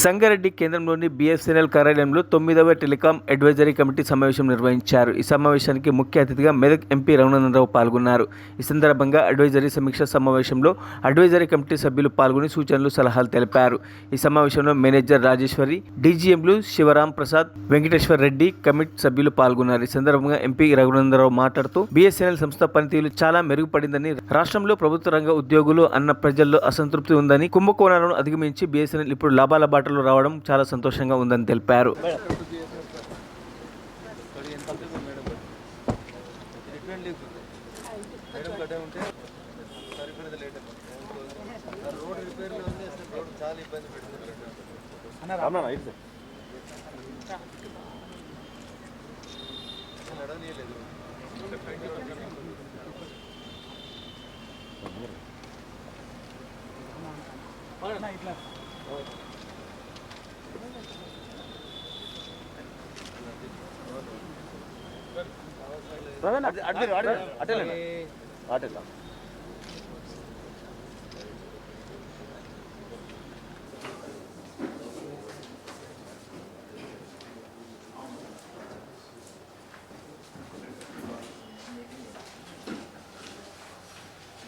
సంగారెడ్డి కేంద్రంలోని బిఎస్ఎన్ఎల్ కార్యాలయంలో 9వ telecom advisory committee సమావేశం నిర్వహించారు. ఈ సమావేశానికి ముఖ్య అతిథిగా మెదక్ ఎంపీ రఘునందనరావు పాల్గొన్నారు. ఈ సందర్భంగా అడ్వైజరీ సమీక్ష సమావేశంలో అడ్వైజరీ కమిటీ సభ్యులు పాల్గొని సూచనలు, సలహాలు తెలిపారు. ఈ సమావేశంలో మేనేజర్ రాజేశ్వరి, డీజీఎంలు శివరాం ప్రసాద్, వెంకటేశ్వర్ రెడ్డి, కమిటీ సభ్యులు పాల్గొన్నారు. ఈ సందర్భంగా ఎంపీ రఘునందనరావు మాట్లాడుతూ బిఎస్ఎన్ఎల్ సంస్థ పనితీరు చాలా మెరుగుపడిందని, రాష్ట్రంలో ప్రభుత్వ రంగ ఉద్యోగులు అన్న ప్రజల్లో అసంతృప్తి ఉందని, కుంభకోణాలను అధిగమించి బిఎస్ఎన్ఎల్ ఇప్పుడు లాభాల బాటలో రావడం చాలా సంతోషంగా ఉందని తెలిపారు.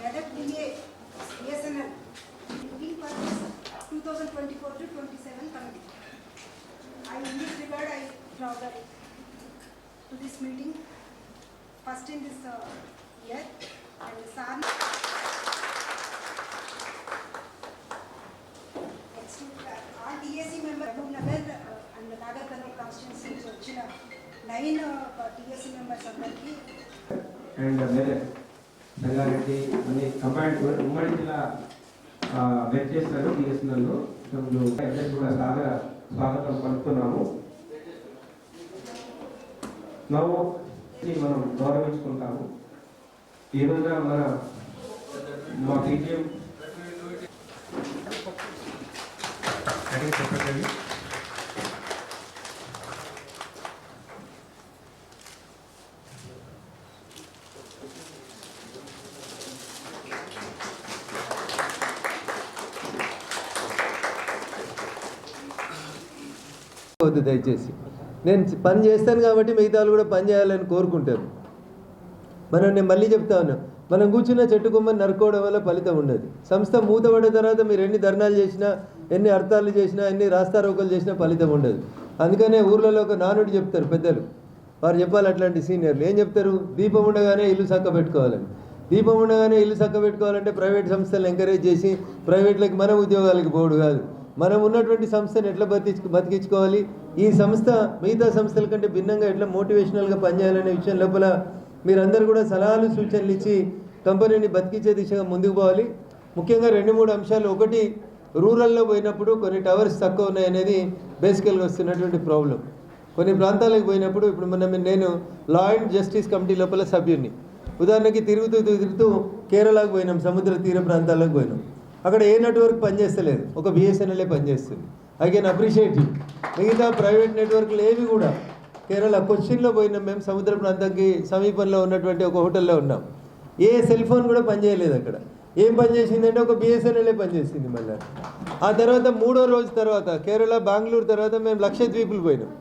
Medak BSNL meeting for 2024 to 27 committee. In this regard, I draw to this meeting first in this year, and San next all DAC members Nagar and Nagar Karnal constituency వచ్చిన 9 DAC members అందరికి and Sangareddy అన్ని combined ఉమ్మడి జిల్లా wet చేస్తారు బిఎస్ఎన్ఎల్లో. కూడా స్వాగతం పలుకుతున్నాము. నవ్వు మనం గౌరవించుకుంటాము. ఈ రోజున మా పీటీఎం చెప్పండి. దయచేసి నేను పని చేస్తాను కాబట్టి మిగతా వాళ్ళు కూడా పని చేయాలని కోరుకుంటారు. నేను మళ్ళీ చెప్తా ఉన్నా, మనం కూర్చున్న చెట్టు కొమ్మని నరుకోవడం వల్ల ఫలితం ఉండదు. సంస్థ మూతపడిన తర్వాత మీరు ఎన్ని ధర్నాలు చేసినా, ఎన్ని అర్థాలు చేసినా, ఎన్ని రాస్తారోకలు చేసినా ఫలితం ఉండదు. అందుకనే ఊర్లలో ఒక నానుడి చెప్తారు పెద్దలు, వారు చెప్పాలి. అట్లాంటి సీనియర్లు ఏం చెప్తారు? దీపం ఉండగానే ఇల్లు చక్క పెట్టుకోవాలని. దీపం ఉండగానే ఇల్లు చక్క పెట్టుకోవాలంటే ప్రైవేట్ సంస్థలను ఎంకరేజ్ చేసి ప్రైవేట్లకి మన ఉద్యోగాలకి పోడు కాదు, మనం ఉన్నటువంటి సంస్థను ఎట్లా బతికించుకోవాలి, ఈ సంస్థ మిగతా సంస్థల కంటే భిన్నంగా ఎట్లా మోటివేషనల్గా పనిచేయాలనే విషయం లోపల మీరందరూ కూడా సలహాలు, సూచనలు ఇచ్చి కంపెనీని బతికించే దిశగా ముందుకు పోవాలి. ముఖ్యంగా 2-3 అంశాలు. ఒకటి, రూరల్లో పోయినప్పుడు కొన్ని టవర్స్ తక్కువ ఉన్నాయనేది బేసికల్గా వస్తున్నటువంటి ప్రాబ్లం. కొన్ని ప్రాంతాలకు పోయినప్పుడు ఇప్పుడు నేను లా అండ్ జస్టిస్ కమిటీ లోపల సభ్యుడిని. ఉదాహరణకి తిరుగుతూ కేరళకు పోయినాం, సముద్ర తీర ప్రాంతాలకు పోయినాం. అక్కడ ఏ నెట్వర్క్ పనిచేస్తలేదు, ఒక బిఎస్ఎన్ఎల్ఏ పనిచేస్తుంది. I can appreciate you. మిగతా ప్రైవేట్ నెట్వర్క్లు ఏవి కూడా, కేరళ కొచ్చిన్లో పోయినాం మేము, సముద్ర ప్రాంతానికి సమీపంలో ఉన్నటువంటి ఒక హోటల్లో ఉన్నాం. ఏ సెల్ ఫోన్ కూడా పనిచేయలేదు అక్కడ. ఏం పనిచేసిందంటే ఒక బిఎస్ఎన్ఎల్ఏ పనిచేసింది. మళ్ళీ ఆ తర్వాత 3వ రోజు తర్వాత కేరళ, బెంగళూరు తర్వాత మేము లక్షద్వీపులు పోయినాం.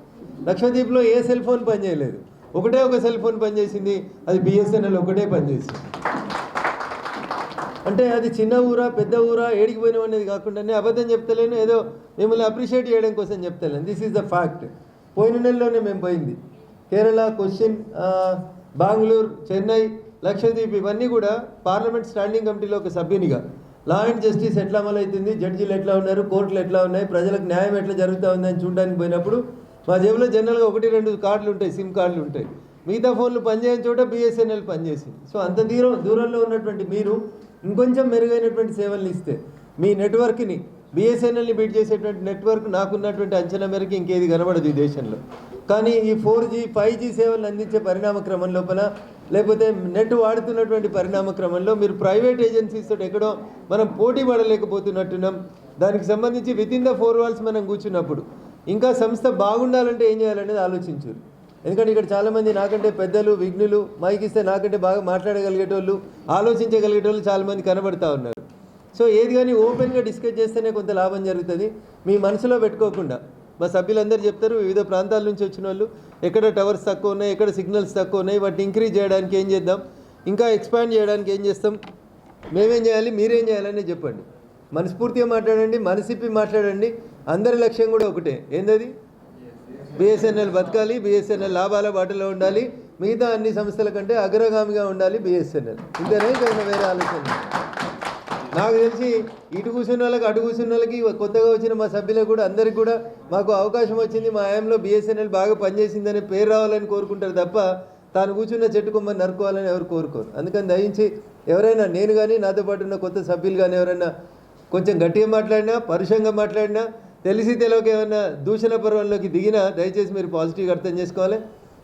లక్షద్వీప్లో ఏ సెల్ ఫోన్ పనిచేయలేదు, ఒకటే ఒక సెల్ ఫోన్ పనిచేసింది, అది బిఎస్ఎన్ఎల్ ఒకటే పనిచేసింది. అంటే అది చిన్న ఊరా పెద్ద ఊరా ఏడికి పోయినాం అనేది కాకుండానే అబద్ధం చెప్తలేను, ఏదో మిమ్మల్ని అప్రిషియేట్ చేయడం కోసం చెప్తలేను. This is the fact. పోయిన నెలలోనే మేము పోయింది కేరళ, కొచ్చిన్, బెంగళూరు, చెన్నై, లక్షద్వీప్, ఇవన్నీ కూడా పార్లమెంట్ స్టాండింగ్ కమిటీలో ఒక సభ్యునిగా లా అండ్ జస్టిస్ ఎట్లా అమలవుతుంది, జడ్జీలు ఎట్లా ఉన్నారు, కోర్టులు ఎట్లా ఉన్నాయి, ప్రజలకు న్యాయం ఎట్లా జరుగుతూ ఉందని చూడడానికి పోయినప్పుడు మా జేబులో జనరల్గా 1-2 కార్డులు ఉంటాయి, సిమ్ కార్డులు ఉంటాయి. మిగతా ఫోన్లు పనిచేయని చోట బిఎస్ఎన్ఎల్ పనిచేసింది. సో అంత దూరంలో ఉన్నటువంటి మీరు ఇంకొంచెం మెరుగైనటువంటి సేవలు ఇస్తే మీ నెట్వర్క్ని, బిఎస్ఎన్ఎల్ని బీట్ చేసేటువంటి నెట్వర్క్ నాకున్నటువంటి అంచనా మేరకు ఇంకేది కనబడదు ఈ దేశంలో. కానీ ఈ 4G, 5G సేవలను అందించే పరిణామ క్రమం లోపల, లేకపోతే నెట్ వాడుతున్నటువంటి పరిణామ క్రమంలో మీరు ప్రైవేట్ ఏజెన్సీస్ తోటి ఎక్కడో మనం పోటీ పడలేకపోతున్నట్టున్నాం. దానికి సంబంధించి వితిన్ ద 4 walls మనం కూర్చున్నప్పుడు ఇంకా సంస్థ బాగుండాలంటే ఏం చేయాలనేది ఆలోచించారు. ఎందుకంటే ఇక్కడ చాలామంది నాకంటే పెద్దలు, విఘ్నులు, మైక్ ఇస్తే నాకంటే బాగా మాట్లాడగలిగేటోళ్ళు, ఆలోచించగలిగేటోళ్ళు చాలామంది కనబడతా ఉన్నారు. సో ఏది కానీ ఓపెన్గా డిస్కస్ చేస్తేనే కొంత లాభం జరుగుతుంది. మీ మనసులో పెట్టుకోకుండా మా సభ్యులందరూ చెప్తారు, వివిధ ప్రాంతాల నుంచి వచ్చిన వాళ్ళు ఎక్కడ టవర్స్ తక్కువ ఉన్నాయి, ఎక్కడ సిగ్నల్స్ తక్కువ ఉన్నాయి, వాటిని ఇంక్రీజ్ చేయడానికి ఏం చేద్దాం, ఇంకా ఎక్స్పాండ్ చేయడానికి ఏం చేస్తాం, మేమేం చేయాలి, మీరేం చేయాలని చెప్పండి. మనస్ఫూర్తిగా మాట్లాడండి, మనసిప్పి మాట్లాడండి. అందరి లక్ష్యం కూడా ఒకటే, ఏందది? బిఎస్ఎన్ఎల్ బతకాలి, బిఎస్ఎన్ఎల్ లాభాల బాటలో ఉండాలి, మిగతా అన్ని సంస్థల కంటే అగ్రగామిగా ఉండాలి బిఎస్ఎన్ఎల్. ఇంతనే ఇంకా వేరే ఆలోచన. నాకు తెలిసి ఇటు కూర్చున్న వాళ్ళకి అటు కూర్చున్న వాళ్ళకి కొత్తగా వచ్చిన మా సభ్యులకు కూడా అందరికి కూడా మాకు అవకాశం వచ్చింది, మా హయాంలో బిఎస్ఎన్ఎల్ బాగా పనిచేసిందనే పేరు రావాలని కోరుకుంటారు తప్ప తాను కూర్చున్న చెట్టు కొమ్మని నరుకోవాలని ఎవరు కోరుకోరు. అందుకని దయించి ఎవరైనా, నేను కానీ నాతో పాటు ఉన్న కొత్త సభ్యులు కానీ ఎవరైనా కొంచెం గట్టిగా మాట్లాడినా, పరుషంగా మాట్లాడినా, తెలిసి తెలియక ఏమైనా దూషణ పర్వంలోకి దిగినా దయచేసి మీరు పాజిటివ్గా అర్థం చేసుకోవాలి.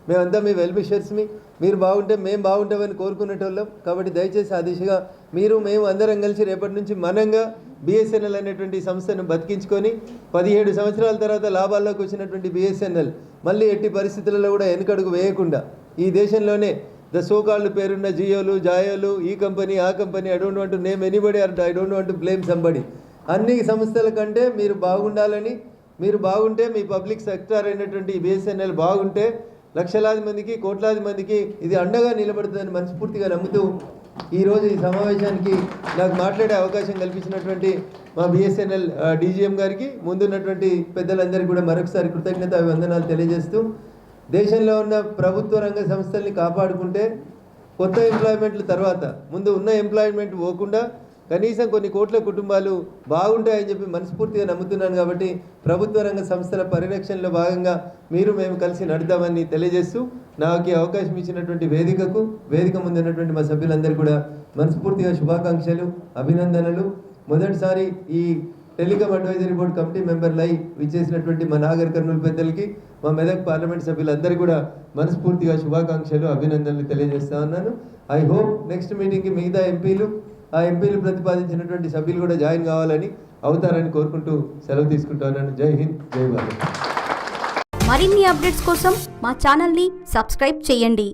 మేమంతా మీ వెల్ విషర్స్మి, మీరు బాగుంటే మేము బాగుంటామని కోరుకునేటోళ్ళం. కాబట్టి దయచేసి ఆ దిశగా మీరు మేము అందరం కలిసి రేపటి నుంచి మనంగా బిఎస్ఎన్ఎల్ అనేటువంటి సంస్థను బతికించుకొని 17 సంవత్సరాల తర్వాత లాభాల్లోకి వచ్చినటువంటి బిఎస్ఎన్ఎల్ మళ్ళీ ఎట్టి పరిస్థితులలో కూడా వెనుకడుగు వేయకుండా ఈ దేశంలోనే ద సోకాల్డ్ పేరున్న జియోలు, జాయోలు, ఈ కంపెనీ, ఆ company, I don't want to name anybody or I don't want to blame somebody, అన్ని సంస్థల కంటే మీరు బాగుండాలని, మీరు బాగుంటే మీ పబ్లిక్ సెక్టార్ అయినటువంటి బిఎస్ఎన్ఎల్ బాగుంటే లక్షలాది మందికి, కోట్లాది మందికి ఇది అండగా నిలబడుతుందని మనస్ఫూర్తిగా నమ్ముతూ ఈరోజు ఈ సమావేశానికి నాకు మాట్లాడే అవకాశం కల్పించినటువంటి మా బిఎస్ఎన్ఎల్ డీజీఎం గారికి, ముందున్నటువంటి పెద్దలందరికీ కూడా మరొకసారి కృతజ్ఞత వందనాలు తెలియజేస్తూ, దేశంలో ఉన్న ప్రభుత్వ రంగ సంస్థల్ని కాపాడుకుంటే కొత్త ఎంప్లాయ్మెంట్ల తర్వాత ముందు ఉన్న ఎంప్లాయ్మెంట్ పోకుండా కనీసం కొన్ని కోట్ల కుటుంబాలు బాగుంటాయని చెప్పి మనస్ఫూర్తిగా నమ్ముతున్నాను. కాబట్టి ప్రభుత్వ రంగ సంస్థల పరిరక్షణలో భాగంగా మీరు మేము కలిసి నడుద్దామని తెలియజేస్తూ, నాకు ఈ అవకాశం ఇచ్చినటువంటి వేదిక ముందు ఉన్నటువంటి మా సభ్యులందరూ కూడా మనస్ఫూర్తిగా శుభాకాంక్షలు, అభినందనలు. మొదటిసారి ఈ టెలికాం అడ్వైజరీ బోర్డు కమిటీ మెంబర్లై విచ్చేసినటువంటి మా నాగర్ కర్నూలు పెద్దలకి, మా మెదక్ పార్లమెంట్ సభ్యులందరూ కూడా మనస్ఫూర్తిగా శుభాకాంక్షలు, అభినందనలు తెలియజేస్తా ఉన్నాను. ఐ హోప్ నెక్స్ట్ మీటింగ్కి మిగతా ఎంపీలు, ఆ ఎంపీలు ప్రతిపాదించినటువంటి సభ్యులు కూడా జాయిన్ కావాలని, అవుతారని కోరుకుంటూ సెలవు తీసుకుంటున్నాను. జై హింద్, జై భారత్. మరిన్ని అప్డేట్స్ కోసం మా ఛానల్ని సబ్స్క్రైబ్ చేయండి.